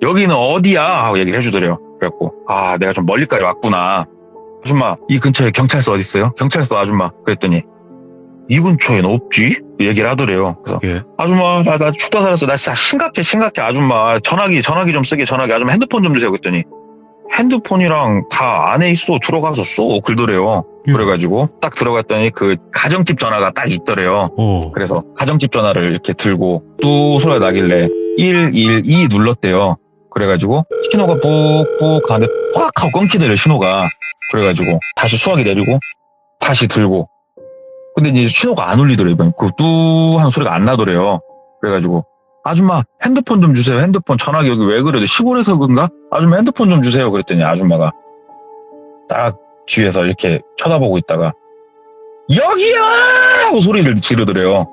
여기는 어디야? 하고 얘기를 해주더래요. 그래갖고 내가 좀 멀리까지 왔구나. 아줌마 이 근처에 경찰서 어디 있어요? 경찰서 아줌마. 그랬더니 이 근처에는 없지? 얘기를 하더래요. 그래서 예. 아줌마 나 죽다 살았어. 나 진짜 심각해 아줌마. 전화기 좀 쓰게 전화기. 아줌마 핸드폰 좀 주세요. 그랬더니 핸드폰이랑 다 안에 있어. 들어가서 써. 그러더래요. 그래가지고 딱 들어갔더니 그 가정집 전화가 딱 있더래요. 그래서 가정집 전화를 이렇게 들고 뚝 소리가 나길래 112 눌렀대요. 그래가지고 신호가 푹푹 가는데 확 하고 끊기더래요, 신호가. 그래가지고 다시 수화기 내리고 다시 들고 근데 이제 신호가 안 울리더래요. 그 뚜 하는 소리가 안 나더래요. 그래가지고 아줌마 핸드폰 좀 주세요. 핸드폰 전화기 여기 왜 그래도 시골에서 그런가? 아줌마 핸드폰 좀 주세요. 그랬더니 아줌마가 딱 뒤에서 이렇게 쳐다보고 있다가 여기야! 하고 소리를 지르더래요.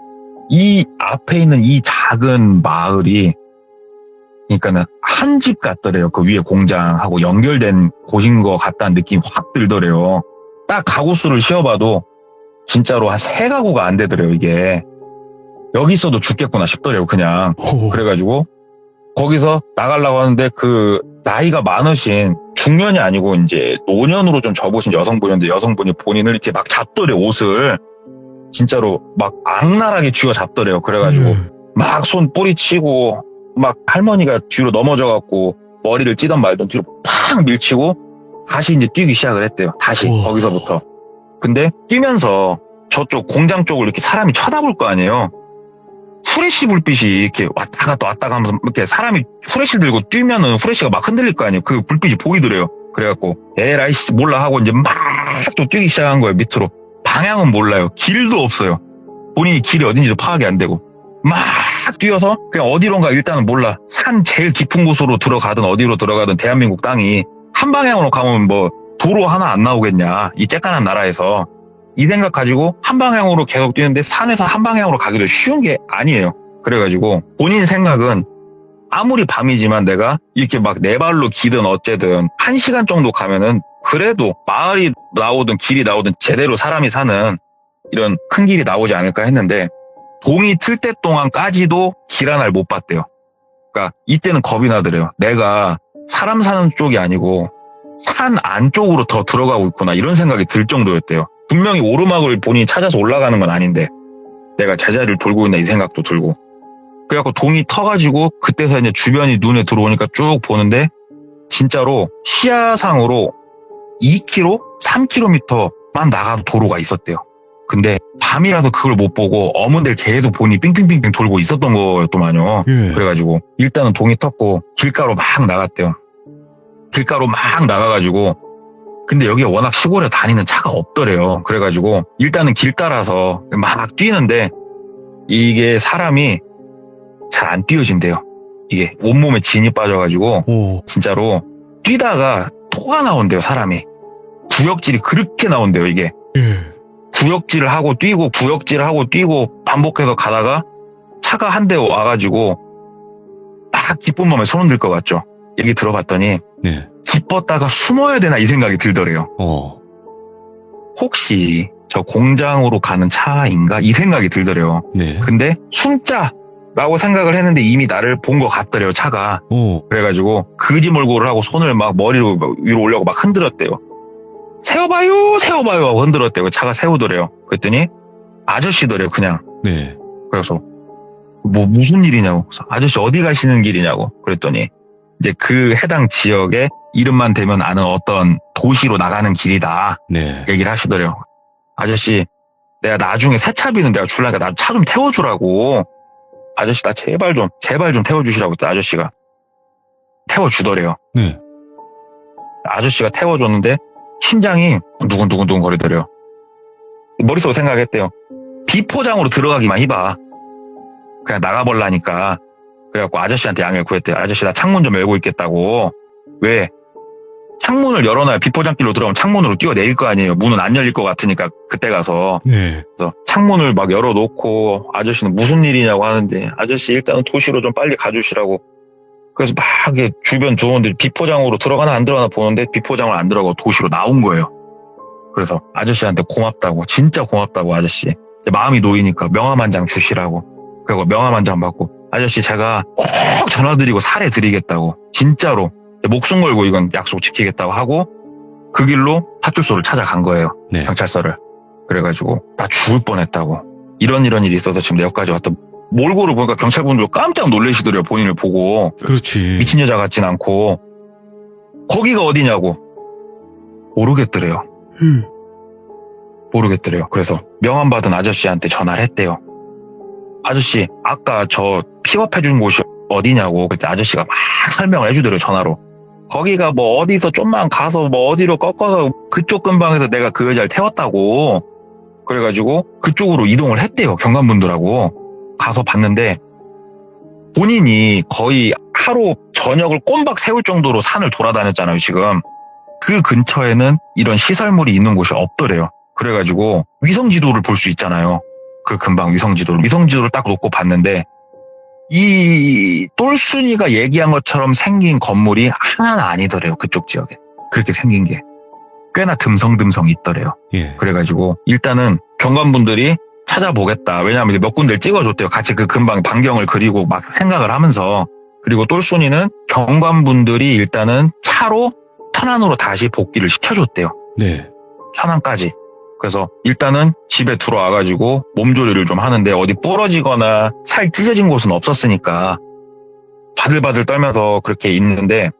이 앞에 있는 이 작은 마을이 그러니까는 한 집 같더래요. 그 위에 공장하고 연결된 곳인 것 같다는 느낌이 확 들더래요. 딱 가구 수를 씌워봐도 진짜로 한 3가구가 안 되더래요, 이게. 여기 있어도 죽겠구나 싶더래요, 그냥. 그래가지고 거기서 나가려고 하는데 그 나이가 많으신 중년이 아니고 이제 노년으로 좀 접으신 여성분인데 여성분이 본인을 이렇게 막 잡더래요, 옷을. 진짜로 막 악랄하게 쥐어 잡더래요. 그래가지고 막 손 뿌리치고 막 할머니가 뒤로 넘어져갖고 머리를 찌던 말던 뒤로 팍 밀치고 다시 이제 뛰기 시작을 했대요. 다시 거기서부터. 근데 뛰면서 저쪽 공장 쪽을 이렇게 사람이 쳐다볼 거 아니에요. 후레쉬 불빛이 이렇게 왔다 갔다 하면서 이렇게 사람이 후레쉬 들고 뛰면은 후레쉬가 막 흔들릴 거 아니에요. 그 불빛이 보이더래요. 그래갖고 에라이 몰라 하고 이제 막 또 뛰기 시작한 거예요. 밑으로. 방향은 몰라요. 길도 없어요. 본인이 길이 어딘지도 파악이 안 되고 막 뛰어서 그냥 어디론가 일단은 몰라. 산 제일 깊은 곳으로 들어가든 어디로 들어가든 대한민국 땅이 한 방향으로 가면 뭐 도로 하나 안 나오겠냐. 이 쬐깐한 나라에서. 이 생각 가지고 한 방향으로 계속 뛰는데 산에서 한 방향으로 가기도 쉬운 게 아니에요. 그래가지고 본인 생각은 아무리 밤이지만 내가 이렇게 막 네 발로 기든 어쨌든 1시간 정도 가면은 그래도 마을이 나오든 길이 나오든 제대로 사람이 사는 이런 큰 길이 나오지 않을까 했는데 동이 틀 때 동안까지도 길 하나를 못 봤대요. 그러니까 이때는 겁이 나더래요. 내가 사람 사는 쪽이 아니고 산 안쪽으로 더 들어가고 있구나 이런 생각이 들 정도였대요. 분명히 오르막을 본인이 찾아서 올라가는 건 아닌데 내가 제자리를 돌고 있나 이 생각도 들고 그래갖고 동이 터가지고 그때서 이제 주변이 눈에 들어오니까 쭉 보는데 진짜로 시야상으로 2km, 3km만 나가도 도로가 있었대요. 근데 밤이라서 그걸 못 보고 어문들 계속 본인이 빙빙빙빙 돌고 있었던 거였더만요. 그래가지고 일단은 동이 텄고 길가로 막 나갔대요. 길가로 막 나가가지고 근데 여기가 워낙 시골에 다니는 차가 없더래요. 그래가지고 일단은 길 따라서 막 뛰는데 이게 사람이 잘 안 뛰어진대요. 이게 온몸에 진이 빠져가지고 진짜로 뛰다가 토가 나온대요, 사람이. 구역질이 그렇게 나온대요, 이게. 구역질을 하고 뛰고 구역질을 하고 뛰고 반복해서 가다가 차가 한 대 와가지고 막 기쁜 마음에 손 흔들 것 같죠. 얘기 들어봤더니 기뻤다가 숨어야 되나 이 생각이 들더래요. 혹시 저 공장으로 가는 차인가 이 생각이 들더래요. 근데 숨자라고 생각을 했는데 이미 나를 본 것 같더래요, 차가. 그래가지고 그지몰골을 하고 손을 막 머리로 위로 올려고 막 흔들었대요. 세워봐요 하고 흔들었대요. 차가 세우더래요. 그랬더니 아저씨더래요, 그냥. 그래서 뭐 무슨 일이냐고. 그래서 아저씨 어디 가시는 길이냐고. 그랬더니 이제 그 해당 지역에 이름만 대면 아는 어떤 도시로 나가는 길이다. 얘기를 하시더래요. 아저씨 내가 나중에 세차비는 내가 줄라니까 나 차 좀 태워주라고. 아저씨 나 제발 좀 태워주시라고 했더니 아저씨가 태워주더래요. 아저씨가 태워줬는데 심장이 두근두근 거리더래요. 머릿속으로 생각했대요. 비포장으로 들어가기만 해봐. 그냥 나가볼라니까. 그래갖고 아저씨한테 양해를 구했대요. 아저씨 나 창문 좀 열고 있겠다고. 왜? 창문을 열어놔야 비포장길로 들어가면 창문으로 뛰어내릴 거 아니에요. 문은 안 열릴 것 같으니까 그때 가서. 네. 그래서 창문을 막 열어놓고 아저씨는 무슨 일이냐고 하는데 아저씨 일단은 도시로 좀 빨리 가주시라고. 그래서 막 이게 주변 조원들이 비포장으로 들어가나 안 들어가나 보는데 비포장을 안 들어가고 도시로 나온 거예요. 그래서 아저씨한테 고맙다고, 진짜 고맙다고 아저씨. 마음이 놓이니까 명함 한 장 주시라고. 그리고 명함 한 장 받고 아저씨 제가 꼭 전화드리고 살해드리겠다고. 진짜로. 목숨 걸고 이건 약속 지키겠다고 하고 그 길로 파출소를 찾아간 거예요. 네. 경찰서를. 그래가지고 나 죽을 뻔했다고. 이런 일이 있어서 지금 내 여기까지 왔다. 몰골을 보니까 경찰분들 깜짝 놀라시더래요. 본인을 보고. 그렇지. 미친 여자 같진 않고. 거기가 어디냐고. 모르겠더래요. 모르겠더래요. 그래서 명함 받은 아저씨한테 전화를 했대요. 아저씨 아까 저 픽업해준 곳이 어디냐고. 그때 아저씨가 막 설명을 해주더래요. 전화로. 거기가 뭐 어디서 좀만 가서 뭐 어디로 꺾어서 그쪽 근방에서 내가 그 여자를 태웠다고. 그래가지고 그쪽으로 이동을 했대요. 경관분들하고. 가서 봤는데 본인이 거의 하루 저녁을 꼬박 세울 정도로 산을 돌아다녔잖아요. 지금. 그 근처에는 이런 시설물이 있는 곳이 없더래요. 그래가지고 위성지도를 볼 수 있잖아요. 그 근방 위성지도를 딱 놓고 봤는데 이 똘순이가 얘기한 것처럼 생긴 건물이 하나는 아니더래요. 그쪽 지역에. 그렇게 생긴 게 꽤나 듬성듬성 있더래요. 예. 그래가지고 일단은 경관분들이 찾아보겠다. 왜냐하면 이제 몇 군데를 찍어줬대요. 같이 그 근방 반경을 그리고 막 생각을 하면서. 그리고 똘순이는 경관분들이 일단은 차로 천안으로 다시 복귀를 시켜줬대요. 네. 천안까지. 그래서 일단은 집에 들어와가지고 몸조리를 좀 하는데 어디 부러지거나 살 찢어진 곳은 없었으니까 바들바들 떨면서 그렇게 있는데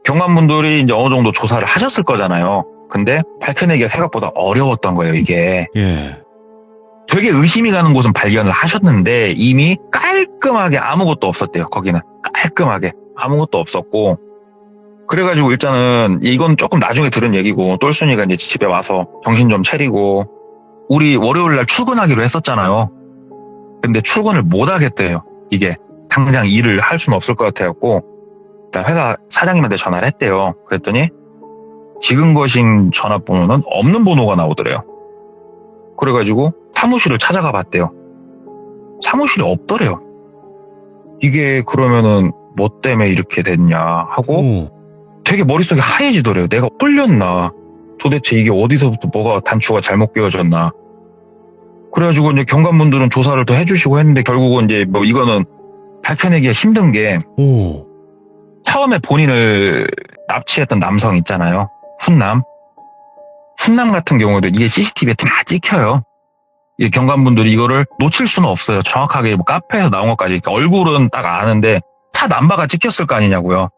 경관분들이 이제 어느 정도 조사를 하셨을 거잖아요. 근데 밝혀내기가 생각보다 어려웠던 거예요, 이게. 예. 되게 의심이 가는 곳은 발견을 하셨는데 이미 깔끔하게 아무것도 없었대요, 거기는. 깔끔하게. 아무것도 없었고. 그래가지고 일단은 이건 조금 나중에 들은 얘기고 똘순이가 이제 집에 와서 정신 좀 차리고 우리 월요일 날 출근하기로 했었잖아요. 근데 출근을 못 하겠대요. 이게 당장 일을 할 수는 없을 것 같아갖고 일단 회사 사장님한테 전화를 했대요. 그랬더니 지금 거신 전화번호는 없는 번호가 나오더래요. 그래가지고 사무실을 찾아가 봤대요. 사무실이 없더래요. 이게 그러면은 뭐 때문에 이렇게 됐냐 하고 오. 되게 머릿속이 하얘지더래요. 내가 홀렸나? 도대체 이게 어디서부터 뭐가 단추가 잘못 끼워졌나? 그래가지고 이제 경관분들은 조사를 더 해주시고 했는데 결국은 이제 뭐 이거는 밝혀내기가 힘든 게 오. 처음에 본인을 납치했던 남성 있잖아요. 훈남 같은 경우도 이게 CCTV에 다 찍혀요. 이 경관분들이 이거를 놓칠 수는 없어요. 정확하게 뭐 카페에서 나온 것까지. 그러니까 얼굴은 딱 아는데 차 남바가 찍혔을 거 아니냐고요.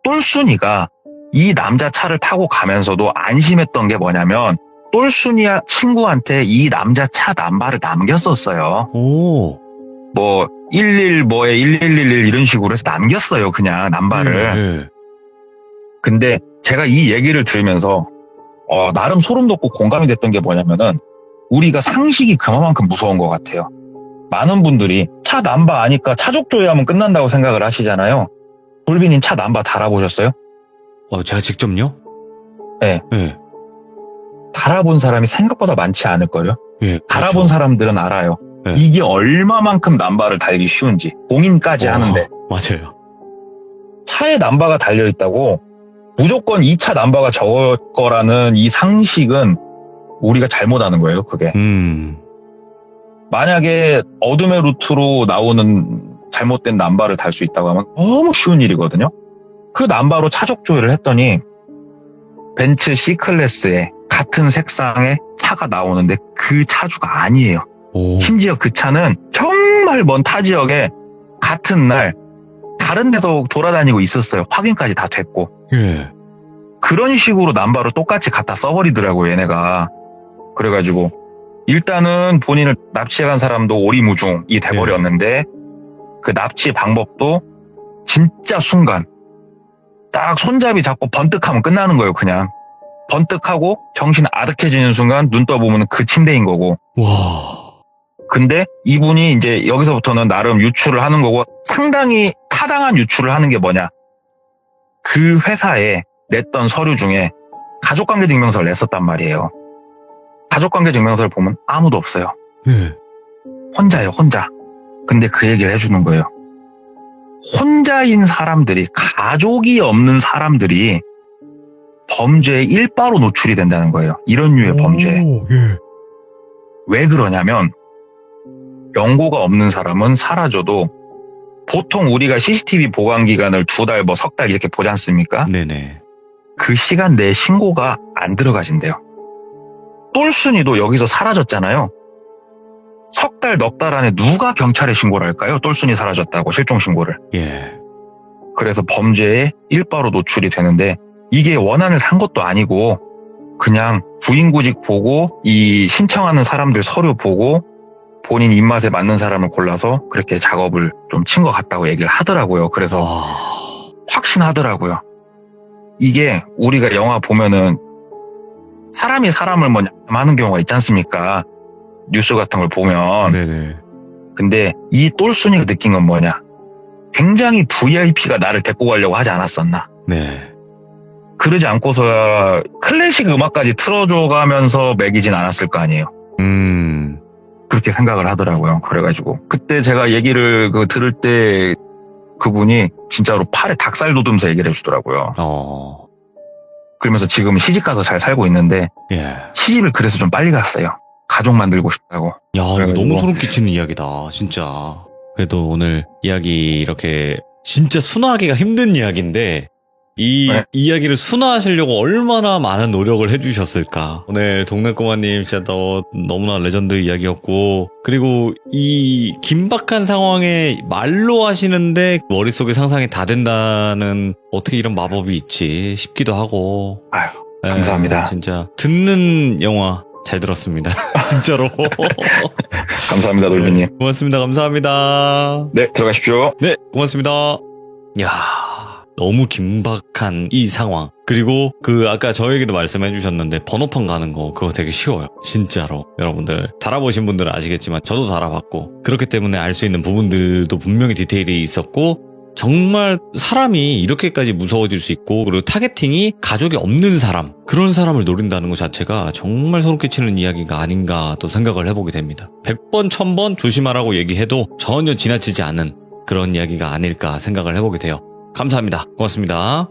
똘순이가 이 남자 차를 타고 가면서도 안심했던 게 뭐냐면 똘순이 친구한테 이 남자 차 남바를 남겼었어요. 오. 뭐 11 뭐에 1111 이런 식으로 해서 남겼어요. 그냥 남바를. 예. 근데 제가 이 얘기를 들으면서 나름 소름 돋고 공감이 됐던 게 뭐냐면은 우리가 상식이 그만큼 무서운 것 같아요. 많은 분들이 차 남바 아니까 차족 조회하면 끝난다고 생각을 하시잖아요. 돌비님 차 남바 달아보셨어요? 제가 직접요? 네. 예. 달아본 사람이 생각보다 많지 않을걸요? 예. 달아본 사람들은 알아요. 네. 이게 얼마만큼 남바를 달기 쉬운지. 공인까지 하는데. 맞아요. 차에 남바가 달려있다고 무조건 이 차 남바가 저걸 거라는 이 상식은 우리가 잘못하는 거예요, 그게. 만약에 어둠의 루트로 나오는 잘못된 남바를 달 수 있다고 하면 너무 쉬운 일이거든요. 그 남바로 차적 조회를 했더니 벤츠 C클래스에 같은 색상의 차가 나오는데 그 차주가 아니에요. 오. 심지어 그 차는 정말 먼 타 지역에 같은 날 다른 데서 돌아다니고 있었어요. 확인까지 다 됐고. 예. 그런 식으로 남바를 똑같이 갖다 써버리더라고요, 얘네가. 그래가지고 일단은 본인을 납치해간 사람도 오리무중이 돼버렸는데 그 납치 방법도 진짜 순간 딱 손잡이 잡고 번뜩하면 끝나는 거예요. 그냥 번뜩하고 정신 아득해지는 순간 눈 떠보면 그 침대인 거고. 와. 근데 이분이 이제 여기서부터는 나름 유출을 하는 거고 상당히 타당한 유출을 하는 게 뭐냐. 그 회사에 냈던 서류 중에 가족관계 증명서를 냈었단 말이에요. 가족관계 증명서를 보면 아무도 없어요. 네. 혼자예요, 혼자. 근데 그 얘기를 해주는 거예요. 혼자인 사람들이, 가족이 없는 사람들이 범죄의 일바로 노출이 된다는 거예요. 이런 류의 범죄. 예. 왜 그러냐면 연고가 없는 사람은 사라져도 보통 우리가 CCTV 보관 기간을 2달, 뭐 석 달 이렇게 보지 않습니까? 네네. 그 시간 내에 신고가 안 들어가진대요. 똘순이도 여기서 사라졌잖아요. 석 달, 넉 달 안에 누가 경찰에 신고를 할까요? 똘순이 사라졌다고, 실종 신고를. 예. 그래서 범죄에 일바로 노출이 되는데 이게 원한을 산 것도 아니고 그냥 부인구직 보고 이 신청하는 사람들 서류 보고 본인 입맛에 맞는 사람을 골라서 그렇게 작업을 좀 친 것 같다고 얘기를 하더라고요. 그래서 확신하더라고요. 이게 우리가 영화 보면은 사람이 사람을 뭐 하는 경우가 있지 않습니까? 뉴스 같은 걸 보면. 네네. 근데 이 똘순이가 느낀 건 뭐냐? 굉장히 VIP가 나를 데리고 가려고 하지 않았었나? 네. 그러지 않고서 클래식 음악까지 틀어줘가면서 먹이진 않았을 거 아니에요. 그렇게 생각을 하더라고요. 그래가지고 그때 제가 얘기를 들을 때 그분이 진짜로 팔에 닭살 돋으면서 얘기를 해주더라고요. 그러면서 지금 시집 가서 잘 살고 있는데 예. 시집을 그래서 좀 빨리 갔어요. 가족 만들고 싶다고. 야, 이거 그래가지고. 너무 소름 끼치는 이야기다, 진짜. 그래도 오늘 이야기 이렇게 진짜 순화하기가 힘든 이야기인데 이 네. 이야기를 순화하시려고 얼마나 많은 노력을 해주셨을까. 오늘 동네꼬마님 진짜 너무나 레전드 이야기였고, 그리고 이 긴박한 상황에 말로 하시는데 머릿속에 상상이 다 된다는 어떻게 이런 마법이 있지 싶기도 하고. 아유, 감사합니다. 진짜 듣는 영화 잘 들었습니다. 진짜로. 감사합니다, 놀비님. 고맙습니다. 감사합니다. 네, 들어가십시오. 네, 고맙습니다. 야, 너무 긴박한 이 상황. 그리고 아까 저에게도 말씀해 주셨는데 번호판 가는 거 그거 되게 쉬워요. 진짜로. 여러분들 달아보신 분들은 아시겠지만 저도 달아봤고 그렇기 때문에 알 수 있는 부분들도 분명히 디테일이 있었고 정말 사람이 이렇게까지 무서워질 수 있고 그리고 타겟팅이 가족이 없는 사람 그런 사람을 노린다는 것 자체가 정말 소름 끼치는 이야기가 아닌가 또 생각을 해보게 됩니다. 100번 1000번 조심하라고 얘기해도 전혀 지나치지 않은 그런 이야기가 아닐까 생각을 해보게 돼요. 감사합니다. 고맙습니다.